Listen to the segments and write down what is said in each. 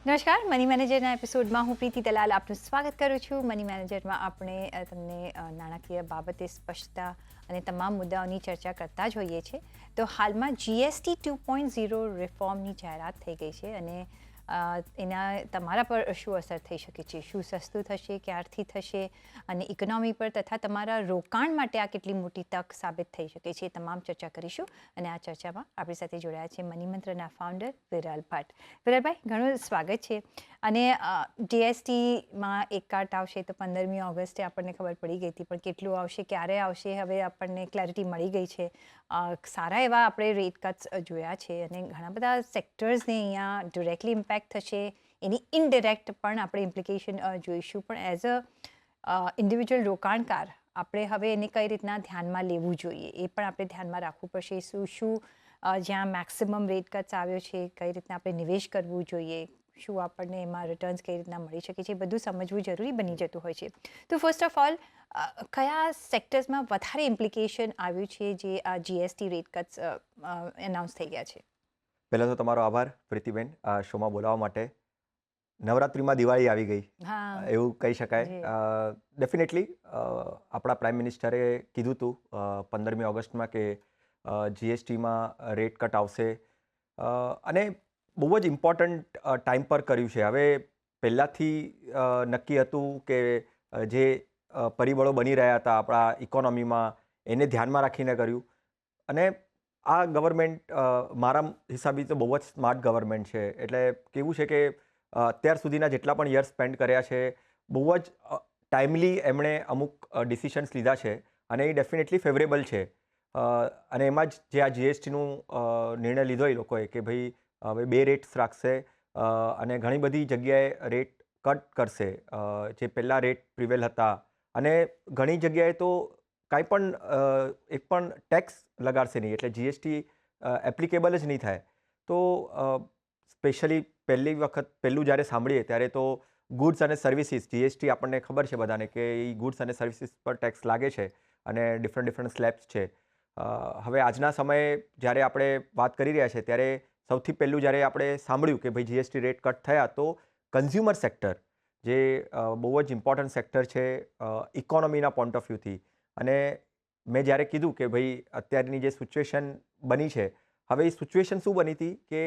નમસ્કાર, મની મેનેજરના એપિસોડમાં હું પ્રીતિ દલાલ આપનું સ્વાગત કરું છું. મની મેનેજરમાં આપણે તમને નાણાકીય બાબતે સ્પષ્ટતા અને તમામ મુદ્દાઓની ચર્ચા કરતા જ હોઈએ છીએ. તો હાલમાં GST 2.0 રિફોર્મની જાહેરાત થઈ ગઈ છે અને એના તમારા પર શું અસર થઈ શકે છે, શું સસ્તું થશે, ક્યારથી થશે અને ઇકોનોમી પર તથા તમારા રોકાણ માટે આ કેટલી મોટી તક સાબિત થઈ શકે છે, એ તમામ ચર્ચા કરીશું. અને આ ચર્ચામાં આપણી સાથે જોડાયા છે મની મંત્રના ફાઉન્ડર વિરલ ભટ્ટ. વિરલભાઈ, ઘણું સ્વાગત છે. અને GSTમાં એક કાર્ટ આવશે તો 15મી ઓગસ્ટે આપણને ખબર પડી ગઈ હતી, પણ કેટલું આવશે, ક્યારે આવશે, હવે આપણને ક્લેરિટી મળી ગઈ છે. સારા એવા આપણે રેટ કટ્સ જોયા છે અને ઘણા બધા સેક્ટર્સને અહીંયા ડિરેક્ટલી ઇમ્પેક્ટ થશે, એની ઇનડિરેક્ટ પણ આપણે ઇમ્પ્લિકેશન જોઈશું. પણ એઝ અ ઇન્ડિવિજ્યુઅલ રોકાણકાર આપણે હવે એને કઈ રીતના ધ્યાનમાં લેવું જોઈએ એ પણ આપણે ધ્યાનમાં રાખવું પડશે. શું જ્યાં મેક્સિમમ રેટ કટ્સ આવ્યો છે, કઈ રીતના આપણે નિવેશ કરવું જોઈએ, શું આપણને એમાં રિટર્ન્સ કઈ રીતના મળી શકે છે, બધું સમજવું જરૂરી બની જતું હોય છે. તો ફર્સ્ટ ઓફ ઓલ, કયા સેક્ટર્સમાં વધારે ઇમ્પ્લિકેશન આવ્યું છે જે આ GST રેટ કટ્સ એનાઉન્સ થઈ ગયા છે? પહેલાં તો તમારો આભાર પ્રીતિબેન, આ શોમાં બોલાવવા માટે. નવરાત્રિમાં દિવાળી આવી ગઈ હા, એવું કહી જી. શકાય. ડેફિનેટલી આપણા પ્રાઇમ મિનિસ્ટરે કીધું હતું 15મી ઓગસ્ટમાં કે GSTમાં રેટ કટ આવશે, અને બહુ જ ઇમ્પોર્ટન્ટ ટાઈમ પર કર્યું છે. હવે પહેલાંથી નક્કી હતું કે જે પરિબળો બની રહ્યા હતા આપણા ઇકોનોમીમાં એને ધ્યાનમાં રાખીને કર્યું. અને આ ગવર્મેન્ટ મારા હિસાબે તો બહુ જ સ્માર્ટ ગવર્મેન્ટ છે. એટલે કેવું છે કે અત્યાર સુધીના જેટલા પણ યર્સ સ્પેન્ડ કર્યા છે, બહુ જ ટાઈમલી એમણે અમુક ડિસિશન્સ લીધા છે અને એ ડેફિનેટલી ફેવરેબલ છે. અને એમાં જ જે આ GSTનું નિર્ણય લીધો એ લોકોએ કે ભાઈ હવે 2 રેટ્સ રાખશે અને ઘણી બધી જગ્યાએ રેટ કટ કરશે, જે પહેલાં રેટ પ્રિવેલ હતા. અને ઘણી જગ્યાએ તો કાંઈ પણ એક પણ ટેક્સ લગાડશે નહીં, એટલે GST એપ્લિકેબલ જ નહીં થાય. તો સ્પેશિયલી પહેલું જ્યારે સાંભળીએ ત્યારે તો ગુડ્સ અને સર્વિસીસ, GST આપણને ખબર છે બધાને કે એ ગુડ્સ અને સર્વિસીસ પર ટેક્સ લાગે છે અને ડિફરન્ટ સ્લેબ્સ છે. હવે આજના સમયે જ્યારે આપણે વાત કરી રહ્યા છીએ ત્યારે સૌથી પહેલું જ્યારે આપણે સાંભળ્યું કે ભાઈ GST રેટ કટ થયા, તો કન્ઝ્યુમર સેક્ટર, જે બહુ જ ઇમ્પોર્ટન્ટ સેક્ટર છે ઇકોનોમીના પોઈન્ટ ઓફ વ્યૂથી. અને મેં જ્યારે કીધું કે ભાઈ અત્યારની જે સિચ્યુએશન બની છે, હવે એ સિચ્યુએશન શું બની હતી કે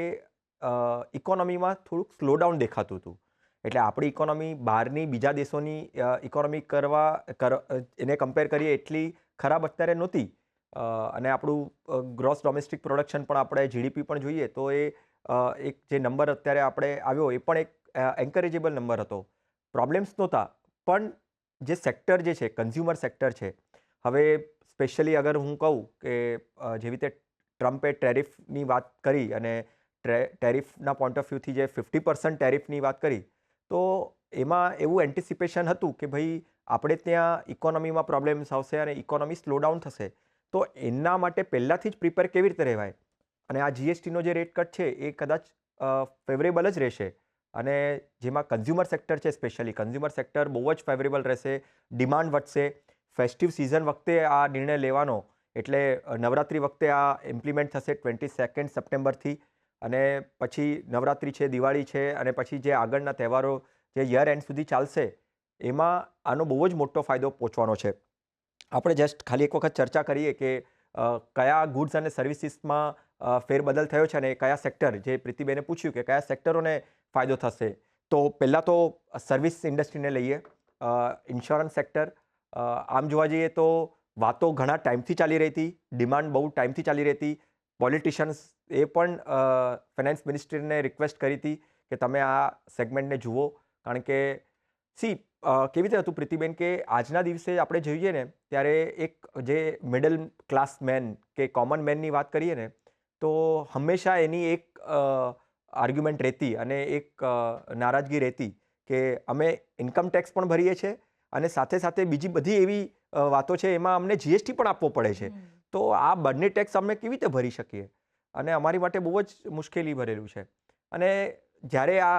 ઇકોનોમીમાં થોડુંક સ્લોડાઉન દેખાતું હતું. એટલે આપણી ઇકોનોમી બહારની બીજા દેશોની ઇકોનોમી એને કમ્પેર કરીએ એટલી ખરાબ અત્યારે નહોતી. અને આપણું ગ્રોસ ડોમેસ્ટિક પ્રોડક્શન પણ આપણે GDP પણ જોઈએ તો એ એક જે નંબર અત્યારે આપણે આવ્યો એ પણ એક એન્કરેજેબલ નંબર હતો. પ્રોબ્લેમ્સ નહોતા, પણ જે સેક્ટર જે છે કન્ઝ્યુમર સેક્ટર છે, હવે સ્પેશિયલી અગર હું કહું કે જેવી રીતે ટ્રમ્પે ટેરિફની વાત કરી અને ટેરિફના પોઈન્ટ ઓફ વ્યૂથી જે 50% ટેરિફની વાત કરી, તો એમાં એવું એન્ટિસિપેશન હતું કે ભાઈ આપણે ત્યાં ઇકોનોમીમાં પ્રોબ્લેમ્સ આવશે અને ઇકોનોમી સ્લોડાઉન થશે. તો એના માટે પહેલાંથી જ પ્રિપેર કેવી રીતે રહેવાય? અને આ GSTનો જે રેટ કટ છે એ કદાચ ફેવરેબલ જ રહેશે. અને જેમાં કન્ઝ્યુમર સેક્ટર છે, સ્પેશિયલી કન્ઝ્યુમર સેક્ટર બહુ જ ફેવરેબલ રહેશે, ડિમાન્ડ વધશે. ફેસ્ટિવ સિઝન વખતે આ નિર્ણય લેવાનો, એટલે નવરાત્રિ વખતે આ ઇમ્પ્લિમેન્ટ થશે 22 સપ્ટેમ્બરથી. અને પછી નવરાત્રિ છે, દિવાળી છે અને પછી જે આગળના તહેવારો જે યર એન્ડ સુધી ચાલશે, એમાં આનો બહુ જ મોટો ફાયદો પહોંચવાનો છે. આપણે જસ્ટ ખાલી એક વખત ચર્ચા કરીએ કે કયા ગુડ્સ અને સર્વિસીસમાં ફેરબદલ થયો છે અને કયા સેક્ટર, જે પ્રીતિબેને પૂછ્યું કે કયા સેક્ટરોને ફાયદો થશે. તો પહેલાં તો સર્વિસ ઇન્ડસ્ટ્રીને લઈએ, ઇન્સ્યોરન્સ સેક્ટર. આમ જોવા જઈએ તો વાતો ઘણા ટાઈમથી ચાલી રહી હતી, ડિમાન્ડ બહુ ટાઈમથી ચાલી રહી હતી. પોલિટિશિયન્સ એ પણ ફાઇનાન્સ મિનિસ્ટ્રીને રિક્વેસ્ટ કરી હતી કે તમે આ સેગમેન્ટને જુઓ. કારણ કે કેવી રીતે હતું પ્રીતિબેન કે આજના દિવસે આપણે જોઈએ ને ત્યારે એક જે મિડલ ક્લાસ મેન કે કોમન મેનની વાત કરીએ ને, તો હંમેશા એની એક આર્ગ્યુમેન્ટ રહેતી અને એક નારાજગી રહેતી કે અમે ઇન્કમ ટેક્સ પણ ભરીએ છીએ અને સાથે સાથે બીજી બધી એવી વાતો છે એમાં અમને GST પણ આપવો પડે છે. તો આ બંને ટેક્સ અમે કેવી રીતે ભરી શકીએ? અને અમારી માટે બહુ જ મુશ્કેલી ભરેલું છે. અને જ્યારે આ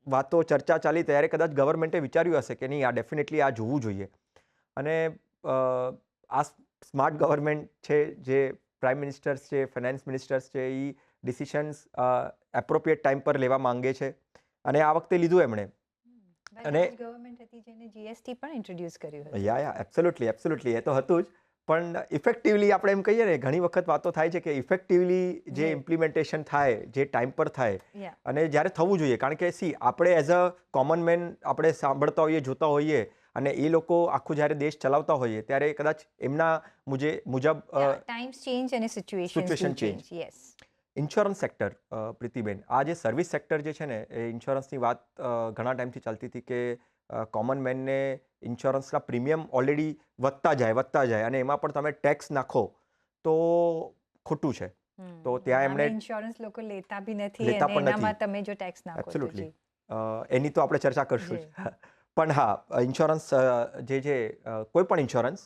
વાતો ચર્ચા ચાલી ત્યારે કદાચ ગવર્મેન્ટે વિચાર્યું હશે કે નહીં, આ ડેફિનેટલી આ જોવું જોઈએ. અને આ સ્માર્ટ ગવર્મેન્ટ છે, જે પ્રાઇમ મિનિસ્ટર્સ છે, ફાઇનાન્સ મિનિસ્ટર્સ છે, એ ડિસિશન્સ એપ્રોપ્રિએટ ટાઈમ પર લેવા માંગે છે. અને આ વખતે લીધું એમણે. અને ગવર્મેન્ટ હતી જેને જીએસટી પણ ઇન્ટ્રોડ્યુસ કર્યું હતું. યા એબ્સોલ્યુટલી એ તો હતું જ, પણ ઇફેક્ટિવલી આપણે એમ કહીએ ને, ઘણી વખત વાતો થાય છે કે ઇફેક્ટિવલી જે ઇમ્પ્લિમેન્ટેશન થાય, જે ટાઈમ પર થાય અને જ્યારે થવું જોઈએ, કારણ કે આપણે એઝ અ કોમન મેન આપણે સાંભળતા હોઈએ, જોતા હોઈએ, અને એ લોકો આખું જ્યારે દેશ ચલાવતા હોઈએ ત્યારે કદાચ એમના મુજબ ટાઈમ્સ ચેન્જ અને situation change. Yes. Insurance sector, Pritiben, આ જે સર્વિસ સેક્ટર જે છે ને, એ ઇન્સ્યોરન્સની વાત ઘણા ટાઈમથી ચાલતી હતી કે કોમન મેનને ઇન્સ્યોરન્સના પ્રીમિયમ ઓલરેડી વધતા જાય અને એમાં પણ તમે ટેક્સ નાખો તો ખોટું છે. તો ત્યાં એમણે ઇન્સ્યોરન્સ લોકો લેતા બી નથી અને એનામાં તમે જો ટેક્સ નાખો. એબ્સોલ્યુટલી. એની તો આપણે ચર્ચા કરશું જ. પણ હા, ઇન્સ્યોરન્સ જે કોઈ પણ ઇન્સ્યોરન્સ,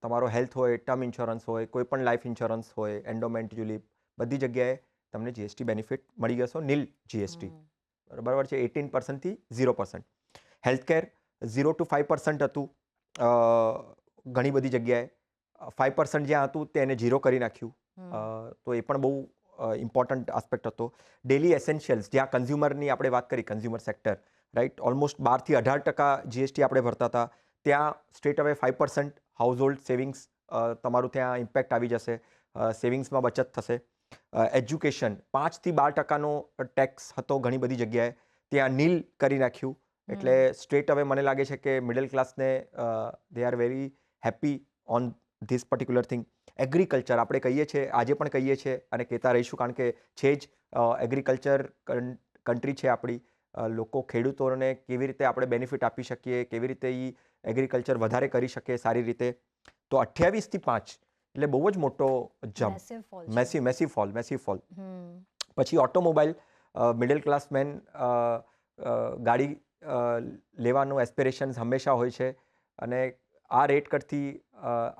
તમારો હેલ્થ હોય, ટર્મ ઇન્સ્યોરન્સ હોય, કોઈ પણ લાઈફ ઇન્સ્યોરન્સ હોય, એન્ડોમેન્ટ, જ્યુલિપ, બધી જગ્યાએ તમને જીએસટી બેનિફિટ મળી જશો, નીલ જીએસટી. બરાબર છે. 18% થી 0%. હેલ્થકેર 0 to 5% હતું ઘણી બધી જગ્યાએ. 5% જ્યાં હતું તેને 0 કરી નાખ્યું. તો એ પણ બહુ ઇમ્પોર્ટન્ટ આસ્પેક્ટ હતો. ડેલી એસેન્શિયલ્સ, જ્યાં કન્ઝ્યુમરની આપણે વાત કરી, કન્ઝ્યુમર સેક્ટર, રાઈટ, ઓલમોસ્ટ 12 થી 18% જીએસટી આપણે ભરતા હતા, ત્યાં સ્ટ્રેટ અવે 5% હાઉસહોલ્ડ સેવિંગ્સ તમારું ત્યાં ઇમ્પેક્ટ આવી જશે, સેવિંગ્સમાં બચત થશે. એજ્યુકેશન 5 થી 12%નો ટેક્સ હતો ઘણી બધી જગ્યાએ, ત્યાં નીલ કરી નાખ્યું. એટલે સ્ટ્રેટ અવે મને લાગે છે કે મિડલ ક્લાસને they are very happy on this particular thing. Agriculture આપણે કહીએ છીએ, આજે પણ કહીએ છીએ અને કહેતા રહીશું, કારણ કે છે જ એગ્રીકલ્ચર કન્ટ્રી છે આપણી. લોકો, ખેડૂતોને કેવી રીતે આપણે બેનિફિટ આપી શકીએ, કેવી રીતે એ એગ્રીકલ્ચર વધારે કરી શકે સારી રીતે. તો 28 થી 5 એટલે બહુ જ મોટો જમ્પ, મેસિવ ફોલ. પછી ઓટોમોબાઈલ, મિડલ ક્લાસ મેન ગાડી લેવાનું એસ્પિરેશન્સ હંમેશા હોય છે, અને આ રેટ કટથી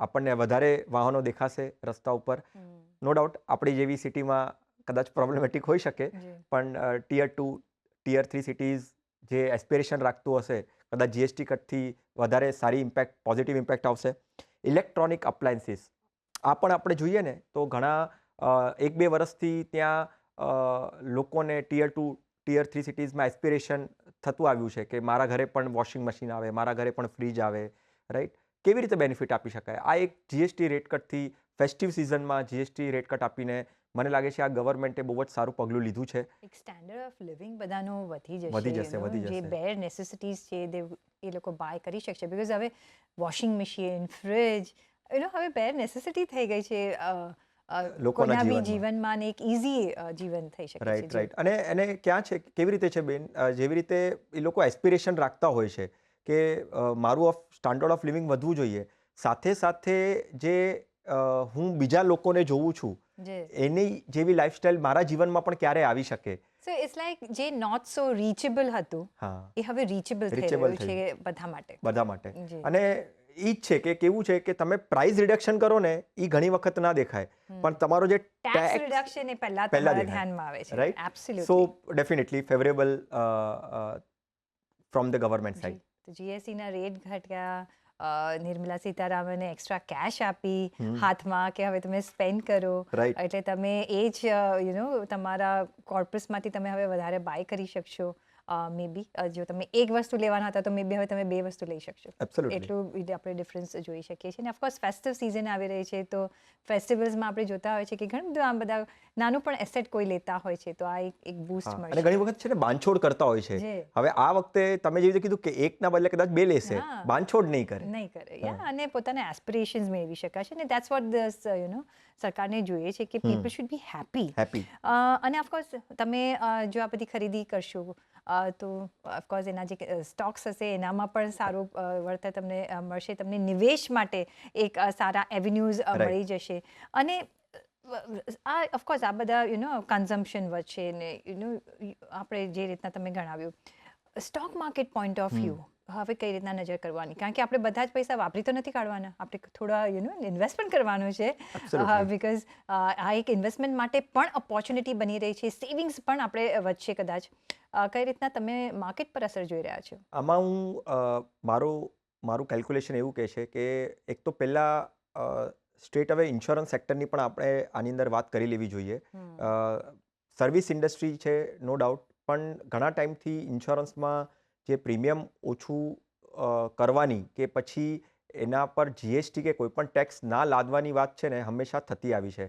આપણને વધારે વાહનો દેખાશે રસ્તા ઉપર. નો ડાઉટ આપણી જેવી સિટીમાં કદાચ પ્રોબ્લેમેટિક હોઈ શકે, પણ ટિયર 2, ટિયર 3 સિટીઝ જે એસ્પિરેશન રાખતું હશે, કદાચ જીએસટી કટથી વધારે સારી ઇમ્પેક્ટ, પોઝિટિવ ઇમ્પેક્ટ આવશે. ઇલેક્ટ્રોનિક અપ્લાયન્સીસ, આ પણ આપણે જોઈએ ને તો ઘણા 1-2 વર્ષથી ત્યાં લોકોને ટિયર 2, ટિયર 3 સિટીઝમાં એસ્પિરેશન થતું આવ્યું છે કે મારા ઘરે પણ વોશિંગ મશીન આવે, મારા ઘરે પણ ફ્રીજ આવે, રાઈટ. કેવી રીતે બેનિફિટ આપી શકાય? આ એક જીએસટી રેટ કટથી, ફેસ્ટિવ સિઝનમાં જીએસટી રેટ કટ આપીને, મને લાગે છે આ ગવર્મેન્ટે બહુ જ સારું પગલું લીધું છે. એક સ્ટેન્ડર્ડ ઓફ લિવિંગ બધાનું વધી જશે. જે બેર નેસેસિટીઝ છે એ લોકો બાય કરી શકશે. બિકોઝ હવે વોશિંગ મશીન, ફ્રીજ, હવે બેર નેસેસિટી થઈ ગઈ છે લોકોના બી જીવનમાં, એક ઇઝી જીવન થઈ શકે છે. રાઈટ. અને એને ક્યાં છે, કેવી રીતે છે બેન, જેવી રીતે એ લોકો એસ્પિરેશન રાખતા હોય છે કે મારું સ્ટાન્ડર્ડ ઓફ લિવિંગ વધવું જોઈએ, સાથે સાથે જે હું બીજા લોકોને જોઉં છું એની જેવી લાઈફસ્ટાઈલ મારા જીવનમાં પણ ક્યારે આવી શકે. સો ઇટ્સ લાઈક જે નોટ સો રીચેબલ હતું એ હવે રીચેબલ થઈ રહ્યું છે બધા માટે. અને એ જ છે કે કેવું છે કે તમે પ્રાઇસ રિડક્શન કરો ને, એ ઘણી વખત ના દેખાય, પણ તમારો જે ટેક્સ રિડક્શન એ પહેલા તમારા ધ્યાનમાં આવે છે. Right. Absolutely. So definitely favourable from the government side. તો જીએસટીના રેટ ઘટ્યા, નિર્મલા સીતારામને એક્સ્ટ્રા કેશ આપી હાથમાં કે હવે તમે સ્પેન્ડ કરો, એટલે તમે એ જ તમારા કોર્પસમાંથી તમે હવે વધારે બાય કરી શકશો. મે બી જો તમે એક વસ્તુ લેવાના હતા તો મે બી હવે તમે 2 વસ્તુ લઈ શકશો. એટલું આપણે ડિફરન્સ જોઈ શકીએ છીએ. અને ઓફકોર્સ ફેસ્ટિવ સિઝન આવી રહી છે, તો ફેસ્ટિવલ્સમાં આપણે જોતા હોય છે કે ઘણું બધું આમ બધા નાનું પણ એસેટ કોઈ લેતા હોય છે, તો આ એક બૂસ્ટ મળશે. અને ઘણી વખત છે ને બાંધછોડ કરતા હોય છે. હવે આ વખતે તમે જેવી રીતે કીધું કે એકના બદલે કદાચ 2 લેશે, બાંધછોડ નહીં કરે. અને પોતાના એસ્પિરેશન્સ મેળવી શકાશે. અને દેટ્સ વોટ સરકારને જોઈએ છે કે પીપલ શુડ બી હેપી. અને ઓફકોર્સ તમે જો આ બધી ખરીદી કરશો તો ઓફકોર્સ એના જે સ્ટોક્સ હશે એનામાં પણ સારું વળતર તમને મળશે. તમને નિવેશ માટે એક સારા એવન્યુઝ મળી જશે. અને આ ઓફકોર્સ આ બધા કન્ઝમ્પશન વચ્ચે ને આપણે જે રીતના તમે ગણાવ્યું, stock market point of view હવે કઈ રીતના નજર કરવાની, કારણ કે આપણે બધા જ પૈસા વાપરી તો નથી કાઢવાના, આપણે થોડા ઇન્વેસ્ટમેન્ટ કરવાનું છે. બિકોઝ આ એક ઇન્વેસ્ટમેન્ટ માટે પણ ઓપોર્ચ્યુનિટી બની રહી છે, સેવિંગ્સ પણ આપણે વચ્ચે કદાચ. કઈ રીતના તમે માર્કેટ પર અસર જોઈ રહ્યા છો? આમાં હું મારું કેલ્ક્યુલેશન એવું કહે છે કે એક તો પહેલાં સ્ટ્રેટ હવે ઇન્સ્યોરન્સ સેક્ટરની પણ આપણે આની અંદર વાત કરી લેવી જોઈએ. સર્વિસ ઇન્ડસ્ટ્રી છે, નો ડાઉટ, પણ ઘણા ટાઈમથી ઇન્સ્યોરન્સમાં જે પ્રીમિયમ ઓછું કરવાની કે પછી એના પર જીએસટી કે કોઈ પણ ટેક્સ ના લાદવાની વાત છે ને હંમેશા થતી આવી છે.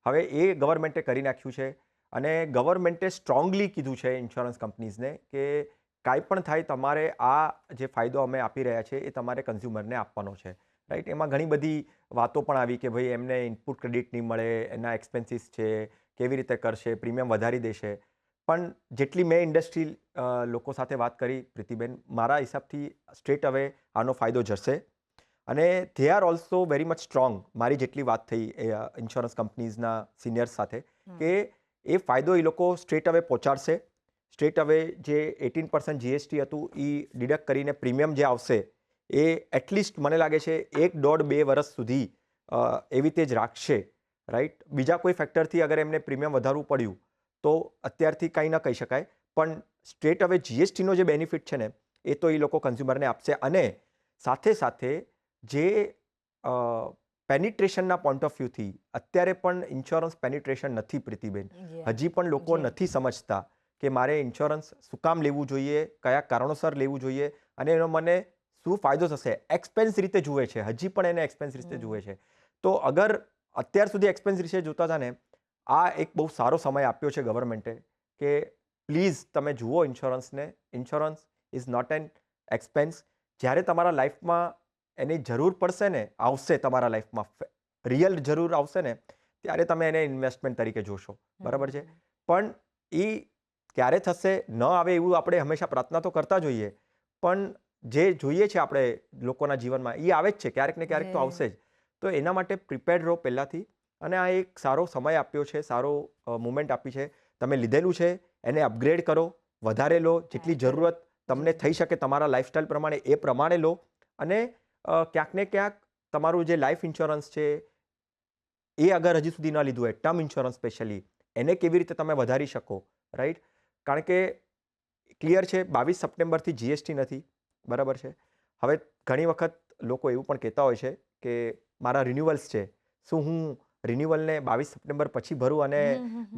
હવે એ ગવર્મેન્ટે કરી નાખ્યું છે અને ગવર્મેન્ટે સ્ટ્રોંગલી કીધું છે ઇન્સ્યોરન્સ કંપનીઝને કે કાંઈ પણ થાય તમારે આ જે ફાયદો અમે આપી રહ્યા છે એ તમારે કન્ઝ્યુમરને આપવાનો છે, રાઈટ. એમાં ઘણી બધી વાતો પણ આવી કે ભાઈ એમને ઇનપુટ ક્રેડિટ નહીં મળે, એના એક્સપેન્સીસ છે, કેવી રીતે કરશે, પ્રીમિયમ વધારી દેશે. પણ જેટલી મેં ઇન્ડસ્ટ્રી લોકો સાથે વાત કરી પ્રીતિબેન, મારા હિસાબથી સ્ટ્રેટ અવે આનો ફાયદો જશે અને they are also very much strong. મારી જેટલી વાત થઈ ઇન્સ્યોરન્સ કંપનીઝના સિનિયર્સ સાથે કે એ ફાયદો એ લોકો સ્ટ્રેટ અવે પહોંચાડશે. સ્ટ્રેટ અવે જે 18% જીએસટી હતું એ ડિડક્ટ કરીને પ્રીમિયમ જે આવશે એ એટલીસ્ટ મને લાગે છે 1.5-2 વર્ષ સુધી એવી રીતે જ રાખશે, રાઈટ. બીજા કોઈ ફેક્ટરથી અગર એમને પ્રીમિયમ વધારવું પડ્યું તો અત્યારથી કંઈ ન કહી શકાય, પણ સ્ટ્રેટ અવે જીએસટીનો જે બેનિફિટ છે ને એ તો એ લોકો કન્ઝ્યુમરને આપશે. અને સાથે સાથે જે પેનિટ્રેશનના પોઈન્ટ ઓફ વ્યૂથી અત્યારે પણ ઇન્સ્યોરન્સ પેનિટ્રેશન નથી પ્રીતિબેન. હજી પણ લોકો નથી સમજતા કે મારે ઇન્સ્યોરન્સ શું કામ લેવું જોઈએ, કયા કારણોસર લેવું જોઈએ અને એનો મને શું ફાયદો થશે. એક્સપેન્સ રીતે જુએ છે, હજી પણ એને એક્સપેન્સ રીતે જુએ છે. તો અગર અત્યાર સુધી એક્સપેન્સ રીતે જોતા હતા ને, આ એક બહુ સારો સમય આપ્યો છે ગવર્મેન્ટે કે પ્લીઝ તમે જુઓ ઇન્સ્યોરન્સને. Insurance is not an expense. જ્યારે તમારા લાઈફમાં એની જરૂર પડશે ને, આવશે તમારા લાઈફમાં રિયલ જરૂર આવશે ને, ત્યારે તમે એને ઇન્વેસ્ટમેન્ટ તરીકે જોશો, બરાબર છે. પણ એ ક્યારે થશે ન આવે એવું આપણે હંમેશા પ્રાર્થના તો કરતા જોઈએ, પણ જે જોઈએ છે આપણે લોકોના જીવનમાં એ આવે જ છે, ક્યારેક ને ક્યારેક તો આવશે જ. તો એના માટે પ્રિપેર્ડ રહો પહેલાંથી. અને આ એક સારો સમય આપ્યો છે, સારો મુમેન્ટ આપી છે. તમે લીધેલું છે એને અપગ્રેડ કરો, વધારે લો, જેટલી જરૂરત તમને થઈ શકે તમારા લાઈફસ્ટાઈલ પ્રમાણે એ પ્રમાણે લો. અને ક્યાંક ને ક્યાંક તમારું જે લાઈફ ઇન્સ્યોરન્સ છે એ અગર હજી સુધી ન લીધું હોય, ટર્મ ઇન્સ્યોરન્સ સ્પેશિયલી, એને કેવી રીતે તમે વધારી શકો, રાઈટ. કારણ કે ક્લિયર છે 22 સપ્ટેમ્બરથી જીએસટી નથી, બરાબર છે. હવે ઘણી વખત લોકો એવું પણ કહેતા હોય છે કે મારા રિન્યુઅલ્સ છે, શું હું રિન્યુઅલને 22 સપ્ટેમ્બર પછી ભરું અને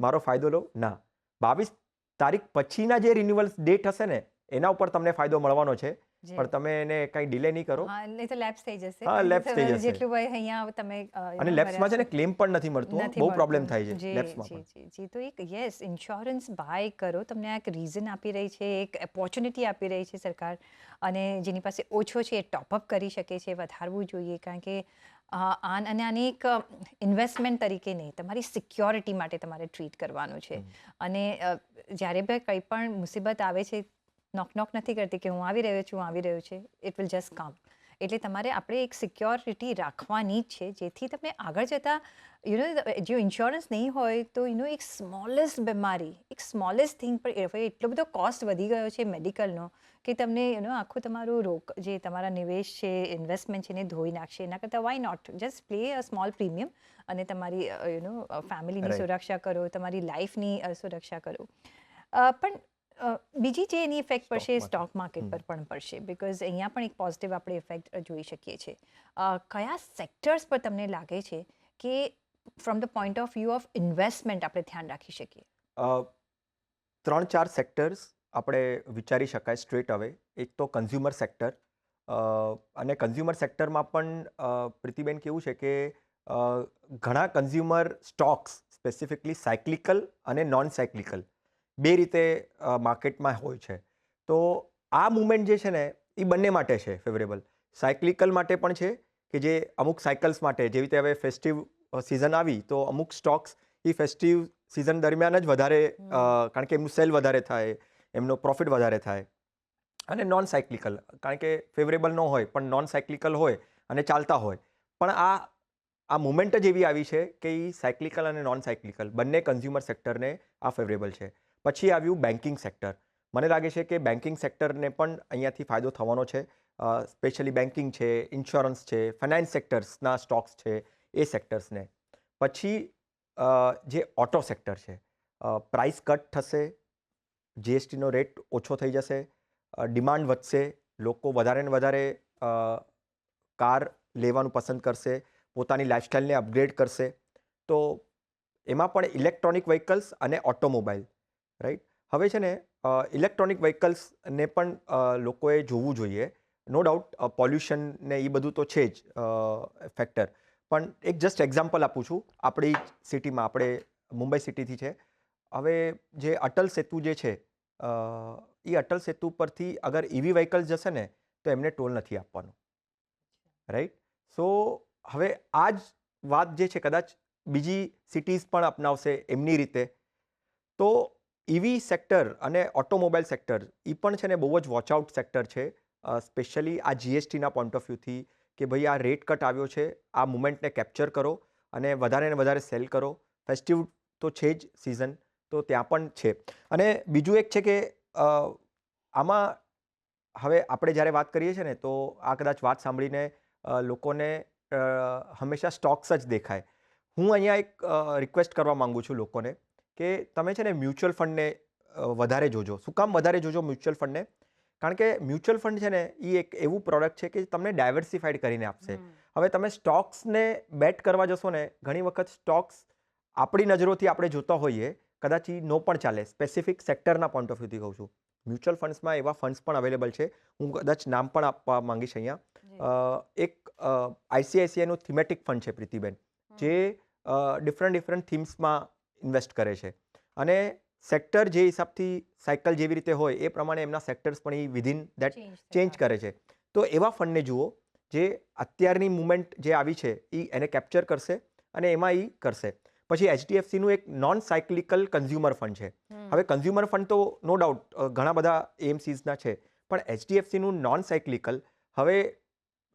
મારો ફાયદો લઉં? ના, 22 તારીખ પછીના જે રિન્યુઅલ્સ ડેટ હશે ને એના ઉપર તમને ફાયદો મળવાનો છે, પણ તમે એને કંઈ ડિલે નહીં કરો. હા, નહીં તો લેપ્સ થઈ જશે. હા, લેપ્સ થઈ જશે. જેટલું હોય અહીંયા તમે અને લેપ્સમાં છે ને ક્લેમ પણ નથી મળતું, બહુ પ્રોબ્લેમ થાય છે લેપ્સમાં પણ. જી. તો એક યસ, ઇન્સ્યોરન્સ બાય કરો, તમને આ એક રીઝન આપી રહી છે, એક ઓપોર્ચ્યુનિટી આપી રહી છે સરકાર. અને જેની પાસે ઓછો છે એ ટોપઅપ કરી શકે છે, વધારવું જોઈએ. કારણ કે અને આને એક ઇન્વેસ્ટમેન્ટ તરીકે નહીં, તમારી સિક્યોરિટી માટે તમારે ટ્રીટ કરવાનું છે. અને જ્યારે બી કંઈ પણ મુસીબત આવે છે, નોક નથી કરતી કે હું આવી રહ્યો છું, ઇટ વિલ જસ્ટ કમ. એટલે તમારે આપણે એક સિક્યોરિટી રાખવાની જ છે, જેથી તમને આગળ જતાં જો ઇન્સ્યોરન્સ નહીં હોય તો એક સ્મોલેસ્ટ બીમારી, એક સ્મોલેસ્ટ થિંગ પર એટલો બધો કોસ્ટ વધી ગયો છે મેડિકલનો કે તમને આખું તમારું જે તમારા નિવેશ છે, ઇન્વેસ્ટમેન્ટ છે એને ધોઈ નાખશે. એના કરતાં why not just pay a small premium અને તમારી ફેમિલીની સુરક્ષા કરો, તમારી લાઈફની સુરક્ષા કરો. પણ બીજી જે એની ઇફેક્ટ પડશે એ સ્ટોક માર્કેટ પર પણ પડશે, બિકોઝ અહીંયા પણ એક પોઝિટિવ આપણે ઇફેક્ટ જોઈ શકીએ છીએ. કયા સેક્ટર્સ પર તમને લાગે છે કે from the point of view of investment આપણે ધ્યાન રાખી શકીએ? 3-4 સેક્ટર્સ આપણે વિચારી શકાય સ્ટ્રેટ અવે. એક તો કન્ઝ્યુમર સેક્ટર, અને કન્ઝ્યુમર સેક્ટરમાં પણ પ્રીતિબેન કેવું છે કે ઘણા કન્ઝ્યુમર સ્ટોક્સ સ્પેસિફિકલી સાયક્લિકલ અને નોન સાયક્લિકલ બે રીતે માર્કેટમાં હોય છે. તો આ મુવમેન્ટ જે છે ને એ બંને માટે છે ફેવરેબલ. સાયક્લિકલ માટે પણ છે કે જે અમુક સાયકલ્સ માટે, જેવી રીતે હવે ફેસ્ટિવ સિઝન આવી તો અમુક સ્ટોક્સ એ ફેસ્ટિવ સિઝન દરમિયાન જ વધારે, કારણ કે એમનું સેલ વધારે થાય, એમનો પ્રોફિટ વધારે થાય. અને નોન સાયક્લિકલ કારણ કે ફેવરેબલ ન હોય પણ નોન સાયક્લિકલ હોય અને ચાલતા હોય. પણ આ મુવમેન્ટ જ એવી આવી છે કે એ સાયક્લિકલ અને નોન સાયક્લિકલ બંને કન્ઝ્યુમર સેક્ટરને આ ફેવરેબલ છે. પછી આવ્યું બેન્કિંગ સેક્ટર. મને લાગે છે કે બેન્કિંગ સેક્ટરને પણ અહીંયાથી ફાયદો થવાનો છે. સ્પેશિયલી બેન્કિંગ છે, ઇન્સ્યોરન્સ છે, ફાઇનાન્સ સેક્ટર્સના સ્ટોક્સ છે, એ સેક્ટર્સને. પછી જે ઓટો સેક્ટર છે, પ્રાઇસ કટ થશે, જીએસટીનો રેટ ઓછો થઈ જશે, ડિમાન્ડ વધશે, લોકો વધારે ને વધારે કાર લેવાનું પસંદ કરશે, પોતાની લાઈફસ્ટાઈલને અપગ્રેડ કરશે. તો એમાં પણ ઇલેક્ટ્રોનિક વ્હીકલ્સ અને ઓટોમોબાઈલ, રાઈટ. હવે છે ને ઇલેક્ટ્રોનિક વ્હીકલ્સને પણ લોકોએ જોવું જોઈએ. નો ડાઉટ પોલ્યુશન ને એ બધું તો છે જ ફેક્ટર. પણ એક જસ્ટ એક્ઝામ્પલ આપું છું. આપણી સિટીમાં, આપણે મુંબઈ સિટીથી છે. હવે જે અટલ સેતુ જે છે, એ અટલ સેતુ પરથી અગર ઈવી વ્હીકલ્સ જશે ને તો એમને ટોલ નથી આપવાનો, રાઈટ? સો હવે આ જ વાત જે છે કદાચ બીજી સિટીઝ પણ અપનાવશે એમની રીતે. તો ઈવી સેક્ટર અને ઓટોમોબાઈલ સેક્ટર એ પણ છે ને બહુ જ વોચ આઉટ સેક્ટર છે, સ્પેશિયલી આ જીએસટીના પોઈન્ટ ઓફ વ્યૂથી, કે ભાઈ આ રેટ કટ આવ્યો છે, આ મુમેન્ટને કેપ્ચર કરો અને વધારે ને વધારે સેલ કરો. ફેસ્ટિવ તો છે જ સિઝન, તો ત્યાં પણ છે. અને બીજું એક છે કે આમાં હવે આપણે જ્યારે વાત કરીએ છીએ ને, તો આ કદાચ વાત સાંભળીને લોકોને હંમેશા સ્ટોક્સ જ દેખાય. હું અહીંયા એક રિક્વેસ્ટ કરવા માંગુ છું લોકોને કે તમે છે ને મ્યુચ્યુઅલ ફંડને વધારે જોજો. શું કામ વધારે જોજો મ્યુચ્યુઅલ ફંડને? કારણ કે મ્યુચ્યુઅલ ફંડ છે ને એ એક એવું પ્રોડક્ટ છે કે તમને ડાયવર્સિફાઈડ કરીને આપશે. હવે તમે સ્ટોક્સને બેટ કરવા જશો ને, ઘણી વખત સ્ટોક્સ આપણી નજરોથી આપણે જોતા હોઈએ, કદાચ એ નો પણ ચાલે. સ્પેસિફિક સેક્ટરના પોઈન્ટ ઓફ વ્યૂથી કહું છું. મ્યુચ્યુઅલ ફંડ્સમાં એવા ફંડ્સ પણ અવેલેબલ છે. હું કદાચ નામ પણ આપવા માંગીશ અહીંયા. એક આઈસીઆઈસીઆઈનું થીમેટિક ફંડ છે પ્રીતિબેન, જે ડિફરન્ટ થીમ્સમાં ઇન્વેસ્ટ કરે છે. અને સેક્ટર જે હિસાબથી સાયકલ જેવી રીતે હોય એ પ્રમાણે એમના સેક્ટર્સ પણ એ વિધિન દેટ ચેન્જ કરે છે. તો એવા ફંડને જુઓ જે અત્યારની મુમેન્ટ જે આવી છે એને કેપ્ચર કરશે અને એમાં એ કરશે. પછી એચડીએફસીનું એક નોન સાયક્લિકલ કન્ઝ્યુમર ફંડ છે. હવે કન્ઝ્યુમર ફંડ તો નો ડાઉટ ઘણા બધા એએમસીઝના છે, પણ એચડીએફસીનું નોન સાયક્લિકલ, હવે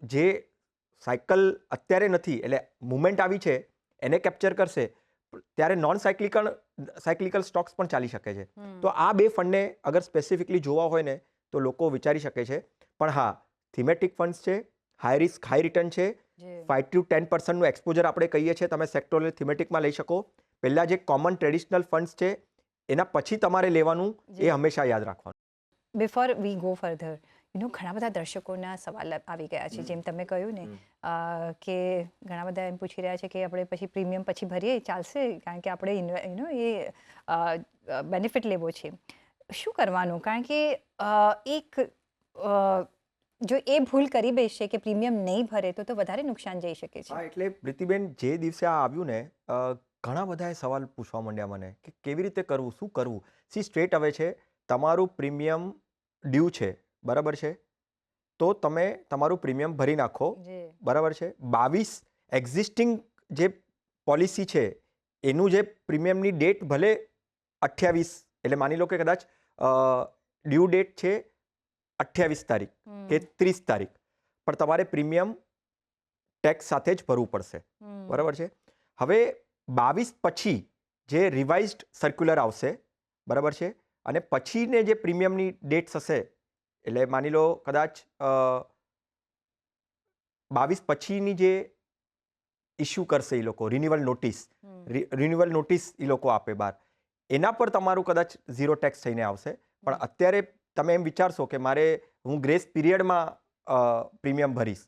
જે સાયકલ અત્યારે નથી એટલે મુમેન્ટ આવી છે એને કેપ્ચર કરશે, ત્યારે નોન સાયક્લિકલ સ્ટોક્સ પણ ચાલી શકે છે. તો આ બે ફંડને અગર સ્પેસિફિકલી જોવા હોય ને તો લોકો વિચારી શકે છે. પણ હા, થીમેટિક ફંડ્સ છે, હાઈ રિસ્ક હાઈ રિટર્ન છે. 5 to 10% એક્સપોઝર આપણે કહીએ છીએ તમે સેક્ટોરલ થીમેટિકમાં લઈ શકો. પહેલાં જે કોમન ટ્રેડિશનલ ફંડ્સ છે એના પછી તમારે લેવાનું, એ હંમેશા યાદ રાખવાનું. બિફોર વી ગો ફર્ધર, ઘણા બધા દર્શકોના સવાલ આવી ગયા છે. જેમ તમે કહ્યું ને કે ઘણા બધા એમ પૂછી રહ્યા છે કે આપણે પછી પ્રીમિયમ પછી ભરીએ ચાલશે, કારણ કે આપણે એ બેનિફિટ લેવો છે. શું કરવાનું? કારણ કે એક જો એ ભૂલ કરી બેસશે કે પ્રીમિયમ નહીં ભરે તો વધારે નુકસાન જઈ શકે છે. હા, એટલે પ્રીતિબેન જે દિવસે આ આવ્યું ને, ઘણા બધાએ સવાલ પૂછવા માંડ્યા મને કે કેવી રીતે કરવું, શું કરવું. સ્ટ્રેટ હવે છે, તમારું પ્રીમિયમ ડ્યુ છે, બરાબર છે, તો તમે તમારું પ્રીમિયમ ભરી નાખો, બરાબર છે. 22 એક્ઝિસ્ટિંગ જે પોલિસી છે એનું જે પ્રીમિયમની ડેટ ભલે 28, એટલે માની લો કે કદાચ ડ્યુ ડેટ છે 28 તારીખ કે 30 તારીખ, પણ તમારે પ્રીમિયમ ટેક્સ સાથે જ ભરવું પડશે, બરાબર છે. હવે 22 પછી જે રિવાઇઝડ સર્ક્યુલર આવશે, બરાબર છે, અને પછીને જે પ્રીમિયમની ડેટ્સ હશે, એટલે માની લો કદાચ 22 પછીની જે ઇસ્યુ કરશે એ લોકો રિન્યુઅલ નોટિસ એ લોકો આપે બહાર, એના પર તમારું કદાચ 0 ટેક્સ થઈને આવશે. પણ અત્યારે તમે એમ વિચારશો કે હું ગ્રેસ પીરિયડમાં પ્રીમિયમ ભરીશ,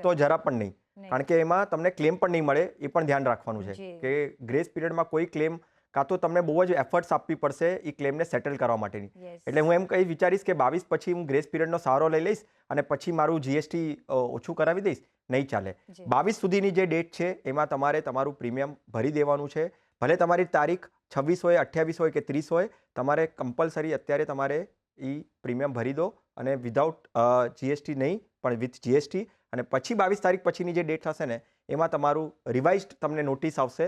તો જરા પણ નહીં. કારણ કે એમાં તમને ક્લેમ પણ નહીં મળે, એ પણ ધ્યાન રાખવાનું છે કે ગ્રેસ પીરિયડમાં કોઈ ક્લેમ, કાં તો તમને બહુ જ એફર્ટ્સ આપવી પડશે એ ક્લેમને સેટલ કરવા માટેની. એટલે હું એમ કંઈ વિચારીશ કે 22 પછી હું ગ્રેસ પીરિયડનો સહારો લઈ લઈશ અને પછી મારું જીએસટી ઓછું કરાવી દઈશ, નહીં ચાલે. 22 સુધીની જે ડેટ છે એમાં તમારે તમારું પ્રીમિયમ ભરી દેવાનું છે. ભલે તમારી તારીખ 26 હોય, 28 હોય કે 30 હોય, તમારે કમ્પલસરી અત્યારે તમારે એ પ્રીમિયમ ભરી દો, અને વિધાઉટ જીએસટી નહીં પણ વિથ જીએસટી. અને પછી 22 તારીખ પછીની જે ડેટ હશે ને એમાં તમારું રિવાઇઝડ તમને નોટિસ આવશે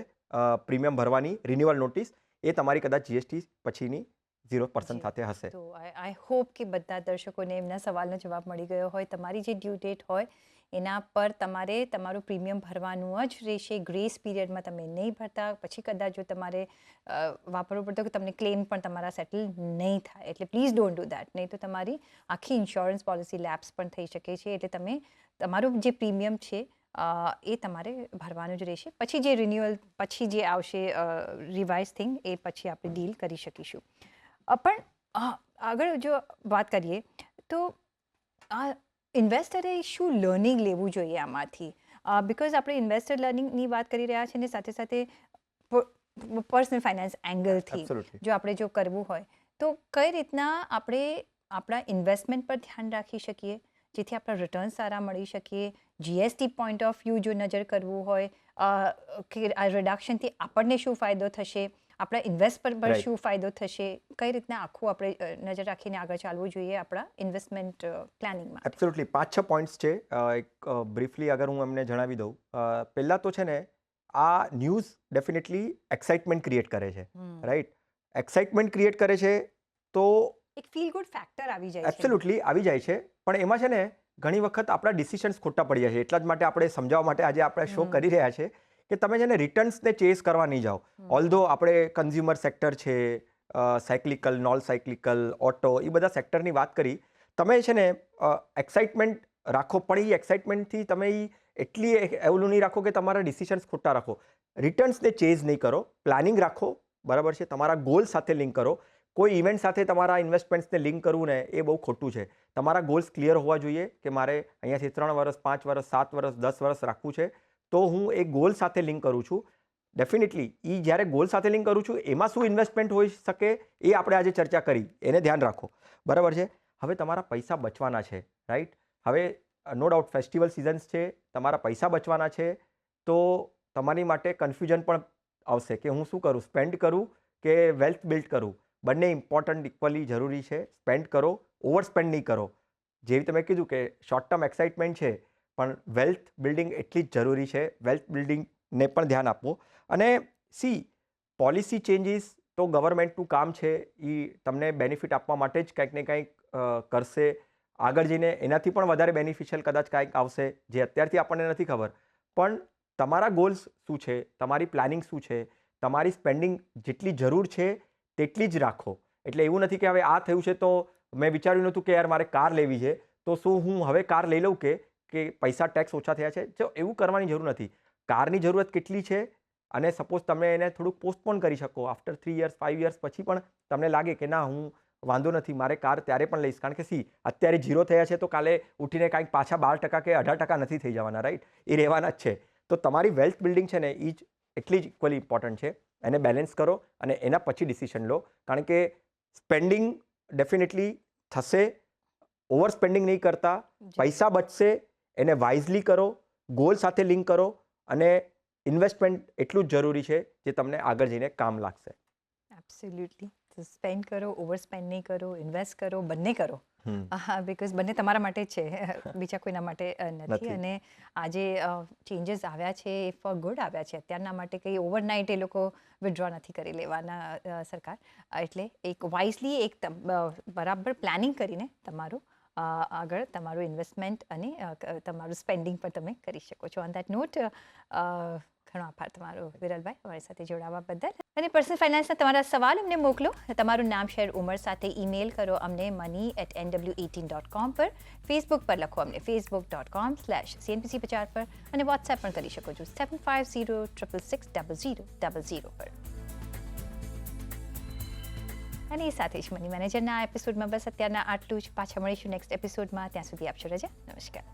પ્રીમિયમ ભરવાની, રિન્યુઅલ નોટિસ, એ તમારી કદાચ જીએસટી પછીની 0% સાથે હશે. તો આઈ હોપ કે બધા દર્શકોને એમના સવાલનો જવાબ મળી ગયો હોય. તમારી જે ડ્યુ ડેટ હોય એના પર તમારે તમારું પ્રીમિયમ ભરવાનું જ રહેશે. ગ્રેસ પીરિયડમાં તમે નહીં ભરતા પછી કદાચ જો તમારે વાપરવું પડતું કે તમને ક્લેમ પણ તમારા સેટલ નહીં થાય, એટલે પ્લીઝ ડોન્ટ ડુ દેટ. નહીં તો તમારી આખી ઇન્સ્યોરન્સ પોલિસી લેપ્સ પણ થઈ શકે છે. એટલે તમે તમારું જે પ્રીમિયમ છે એ તમારે ભરવાનું જ રહેશે. પછી જે રિન્યુઅલ પછી જે આવશે રિવાઇઝ થિંગ, એ પછી આપણે ડીલ કરી શકીશું. પણ આગળ જો વાત કરીએ તો ઇન્વેસ્ટરે શું લર્નિંગ લેવું જોઈએ આમાંથી? બિકોઝ આપણે ઇન્વેસ્ટર લર્નિંગની વાત કરી રહ્યા છીએ ને સાથે સાથે પર્સનલ ફાઇનાન્સ એંગલથી જો આપણે કરવું હોય તો કઈ રીતના આપણે આપણા ઇન્વેસ્ટમેન્ટ પર ધ્યાન રાખી શકીએ જેથી આપણા રિટર્ન સારા મળી શકીએ? જીએસટી પોઈન્ટ ઓફ વ્યૂ જો નજર કરવું હોય કે આ રિડક્શનથી આપણને શું ફાયદો થશે, આપણા ઇન્વેસ્ટ પર Right. શું ફાયદો થશે, કઈ રીતના આખું આપણે નજર રાખીને આગળ ચાલવું જોઈએ આપણા ઇન્વેસ્ટમેન્ટ પ્લાનિંગમાં? એબ્સોલ્યુટલી 5-6 પોઈન્ટ્સ છે. એક બ્રીફલી અગર હું એમને જણાવી દઉં, પહેલાં તો છે ને, આ ન્યૂઝ ડેફિનેટલી એક્સાઇટમેન્ટ ક્રિએટ કરે છે, રાઈટ? એક્સાઇટમેન્ટ ક્રિએટ કરે છે તો એક ફીલ ગુડ ફેક્ટર આવી જાય છે. એબ્સોલ્યુટલી આવી જાય છે, પણ એમાં છે ને ઘણી વખત આપણા ડિસિશન્સ ખોટા પડી જાય છે. એટલા જ માટે આપણે સમજાવવા માટે આજે આપણે શો કરી રહ્યા છે કે તમે છે ને રિટર્ન્સને ચેઝ કરવા નહીં જાઓ. ઓલ્ધો આપણે કન્ઝ્યુમર સેક્ટર છે, સાયક્લિકલ, નોન સાયક્લિકલ, ઓટો, એ બધા સેક્ટરની વાત કરી. તમે છે ને એક્સાઇટમેન્ટ રાખો, પણ એ એક્સાઇટમેન્ટથી તમે એટલી એવું નહીં રાખો કે તમારા ડિસિશન્સ ખોટા રાખો. રિટર્ન્સને ચેઝ નહીં કરો, પ્લાનિંગ રાખો, બરાબર છે? તમારા ગોલ સાથે લિંક કરો. કોઈ ઇવેન્ટ સાથે તમારા ઇન્વેસ્ટમેન્ટ્સને લિંક કરવું ને એ બહુ ખોટું છે. તમારા ગોલ્સ ક્લિયર હોવા જોઈએ કે મારે અહીંયાથી 3 વર્ષ, 5 વર્ષ, 7 વર્ષ, 10 વર્ષ રાખવું છે, તો હું એ ગોલ સાથે લિંક કરું છું. ડેફિનેટલી એ જ્યારે ગોલ સાથે લિંક કરું છું એમાં શું ઇન્વેસ્ટમેન્ટ હોઈ શકે એ આપણે આજે ચર્ચા કરી, એને ધ્યાન રાખો, બરાબર છે? હવે તમારા પૈસા બચવાના છે, રાઈટ? હવે નો ડાઉટ ફેસ્ટિવલ સિઝન્સ છે, તમારા પૈસા બચવાના છે, તો તમારી માટે કન્ફ્યુઝન પણ આવશે કે હું શું કરું, સ્પેન્ડ કરું કે વેલ્થ બિલ્ડ કરું. બંને ઇમ્પોર્ટન્ટ ઇક્વલી જરૂરી છે. સ્પેન્ડ કરો, ઓવર સ્પેન્ડ નહીં કરો. જેવી તમે કીધું કે શોર્ટ ટર્મ એક્સાઇટમેન્ટ છે, પણ વેલ્થ બિલ્ડિંગ એટલી જ જરૂરી છે. વેલ્થ બિલ્ડિંગને પણ ધ્યાન આપો. અને પોલિસી ચેન્જીસ તો ગવર્મેન્ટનું કામ છે, એ તમને બેનિફિટ આપવા માટે જ કંઈક ને કંઈક કરશે. આગળ જઈને એનાથી પણ વધારે બેનિફિશિયલ કદાચ કાંઈક આવશે જે અત્યારથી આપણને નથી ખબર. પણ તમારા ગોલ્સ શું છે, તમારી પ્લાનિંગ શું છે, તમારી સ્પેન્ડિંગ જેટલી જરૂર છે તેટલી જ રાખો. એટલે એવું નથી કે હવે આ થયું છે તો મેં વિચાર્યું નહોતું કે યાર મારે કાર લેવી છે, તો શું હું હવે કાર લઈ લઉં કે પૈસા ટેક્સ ઓછા થયા છે? જો એવું કરવાની જરૂર નથી. કારની જરૂરત કેટલી છે, અને સપોઝ તમે એને થોડુંક પોસ્ટપોન કરી શકો. આફ્ટર 3 યર્સ, 5 યર્સ પછી પણ તમને લાગે કે ના, હું વાંધો નથી, મારે કાર ત્યારે પણ લઈશ. કારણ કે અત્યારે 0 થયા છે તો કાલે ઉઠીને કાંઈક પાછા 12% કે 18% નથી થઈ જવાના, રાઈટ? એ રહેવાના જ છે. તો તમારી વેલ્થ બિલ્ડિંગ છે ને એ જ એટલી જ ઇક્વલી ઇમ્પોર્ટન્ટ છે. એને બેલેન્સ કરો અને એના પછી ડિસિઝન લો. કારણ કે સ્પેન્ડિંગ ડેફિનેટલી થશે, ઓવર સ્પેન્ડિંગ નહીં કરતા. પૈસા બચશે, એને વાઇઝલી કરો, ગોલ સાથે લિંક કરો, અને ઇન્વેસ્ટમેન્ટ એટલું જ જરૂરી છે જે તમને આગળ જઈને કામ લાગશે. એબ્સોલ્યુટલી. સ્પેન્ડ કરો, ઓવર સ્પેન્ડ નહીં કરો, ઇન્વેસ્ટ કરો, બંને કરો. હા, બિકોઝ બંને તમારા માટે જ છે, બીજા કોઈના માટે નથી. અને આજે ચેન્જીસ આવ્યા છે એ ફોર ગુડ આવ્યા છે. અત્યારના માટે કંઈ ઓવરનાઇટ એ લોકો વિથડ્રો નથી કરી લેવાના સરકાર. એટલે એક વાઇઝલી એક બરાબર પ્લાનિંગ કરીને તમારું આગળ તમારું ઇન્વેસ્ટમેન્ટ અને તમારું સ્પેન્ડિંગ પણ તમે કરી શકો છો. ઓન દેટ નોટ ઘણો આભાર તમારો વિરલભાઈ અમારી સાથે જોડાવા બદલ. અને પર્સનલ ફાઇનાન્સના તમારા સવાલ અમને મોકલો. તમારું નામ, શહેર, ઉંમર સાથે ઈમેલ કરો અમને money@nw18.com પર. ફેસબુક પર લખો અમને facebook.com/cnbc50 પર. અને વોટ્સએપ પણ કરી શકો છો 7506660000 પર. અને એ સાથે જ મની મેનેજરના આ એપિસોડમાં બસ અત્યારના આટલું જ. પાછા મળીશું નેક્સ્ટ એપિસોડમાં. ત્યાં સુધી આપશો રજા. નમસ્કાર.